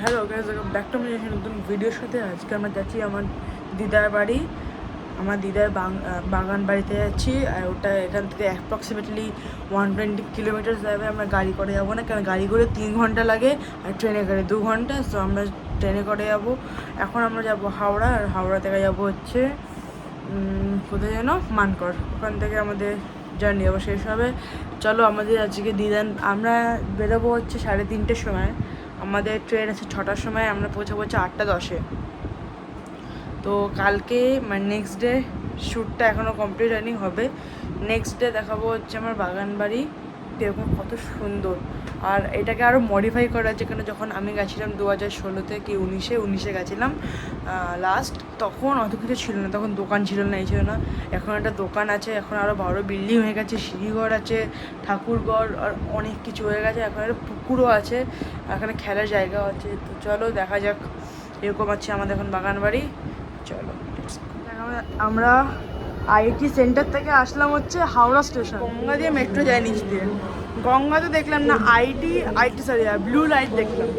Hello guys, welcome back to my নতুন ভিডিওর সাথে। আজকে আমরা যাচ্ছি আমার দিদার বাড়ি। আমার দিদার বাগান বাড়িতে যাচ্ছি। আর ওটা এখান থেকে অ্যাপ্রক্সিমেটলি 120 কিলোমিটার যাবে। আমরা গাড়ি করে যাবো না, কারণ গাড়ি করে 3 ঘন্টা লাগে আর ট্রেনে করে 2 ঘন্টা। সো আমরা ট্রেনে করে যাবো। এখন আমরা যাব হাওড়া, আর হাওড়া থেকে যাবো হচ্ছে কোথায় যেন মানকর। ওখান থেকে আমাদের জার্নি আবার শেষ হবে। চলো আমাদের আজকে দিদান, আমরা বেরোবো হচ্ছে 3:30-র সময়। আমাদের ট্রেন আছে 6টার সময়, আমরা পৌঁছাবো হচ্ছে 8:10-এ। তো কালকে মানে নেক্সট ডে শ্যুটটা এখনও কমপ্লিট হয়নি, হবে নেক্সট ডে। দেখাবো হচ্ছে আমার বাগান বাড়ি এরকম কত সুন্দর। আর এটাকে আরও মডিফাই করা আছে, কেন যখন আমি গেছিলাম 2016-তে কি 19-এ গেছিলাম লাস্ট, তখন অত কিছু ছিল না, তখন দোকান ছিল না, এই ছিল না। এখন একটা দোকান আছে, এখন আরও বড় বিল্ডিং হয়ে গেছে, সিঁড়িঘর আছে, ঠাকুরঘর, আর অনেক কিছু হয়ে গেছে। এখন একটা পুকুরও আছে, এখানে খেলার জায়গাও আছে। তো চলো দেখা যাক, এরকম আছে আমাদের এখন বাগান বাড়ি। চলো আমরা আইটি সেন্টার থেকে আসলাম হচ্ছে হাওড়া স্টেশন। গঙ্গা দিয়ে মেট্রো যায় নিচ দিয়ে। গঙ্গা তো দেখলাম না, আইটি সরি ব্লু লাইট দেখলাম,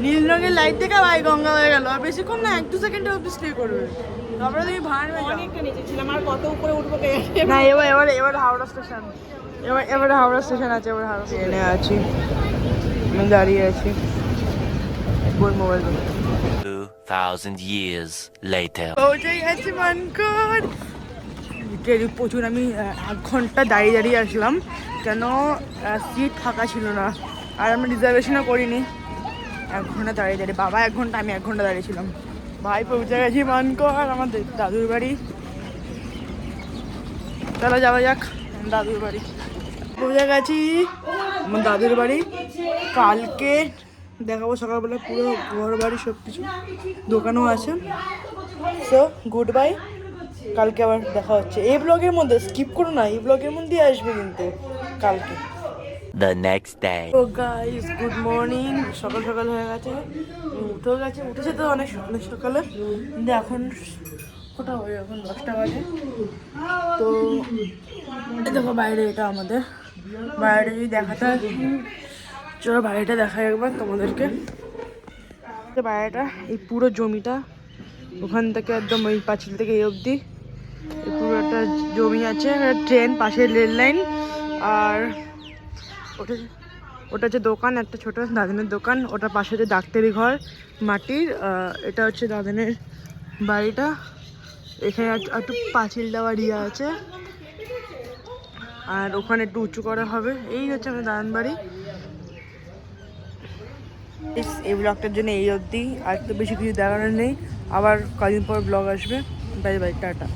নীল রঙের লাইট দেখে ভাই গঙ্গা হয়ে গেল। আর বেশিক্ষণ না, 1-2 সেকেন্ডের অব্দি স্টে করবে, তারপরে তুমি ভাড়বে। অনেকটা নিচে ছিলাম, আর কত উপরে উঠবো না। এবার হাওড়া স্টেশন, এবার হাওড়া স্টেশন আছে। এবার হাওড়া ট্রেনে আছি, আমি দাঁড়িয়ে আছি। একবার মোবাইল 2000 years later. পৌঁছে গেছি মানকর। প্রচুর, আমি 1 ঘন্টা দাঁড়িয়ে আসলাম, কেন সিট ফাঁকা ছিল না, আর আমরা রিজার্ভেশনও করিনি। 1 ঘন্টা দাঁড়িয়ে বাবা 1 ঘন্টা, আমি 1 ঘন্টা দাঁড়িয়েছিলাম। ভাই পৌঁছে গেছি মানকর, আমার দাদুর বাড়ি। চলো যাওয়া যাক দাদুর বাড়ি। পৌঁছে গেছি আমার দাদুর বাড়ি। কালকে দেখাবো সকালবেলা পুরো ঘর বাড়ি সব কিছু, দোকানও আছে। সো গুড বাই, কালকে আবার দেখা হচ্ছে। এই ব্লগের মধ্যে স্কিপ করো না, এই ব্লগের মধ্যে আসবে কিন্তু কালকে। The next day. তো গাইস গুড মর্নিং, সকাল সকাল হয়ে গেছে, উঠেছে তো অনেক সকালে, কিন্তু এখন কোথাও হবে, এখন 10টা বাজে। তো দেখো বাইরে, এটা আমাদের বাইরে যদি দেখাতে হয়, চলো বাইরেটা দেখাই একবার তোমাদেরকে। বাইরেটা এই পুরো জমিটা, ওখান থেকে একদম ওই পাঁচিল থেকে এই অবধি এই পুরো একটা জমি আছে, ট্রেন, পাশে রেল লাইন। আর ওটা হচ্ছে দোকান, একটা ছোট দাদানের দোকান। ওটার পাশে হচ্ছে ডাক্তারি ঘর মাটির। এটা হচ্ছে দাদানের বাড়িটা। এখানে একটু পাঁচিল দেওয়া রিয়া আছে, আর ওখানে একটু উঁচু করা হবে। এই হচ্ছে আমাদের দাদান বাড়ি। এই ব্লগটার জন্য এই অবধি, আর তো বেশি কিছু দেখানোর নেই। আবার কদিন পর ব্লগ আসবে। Bye bye, tata.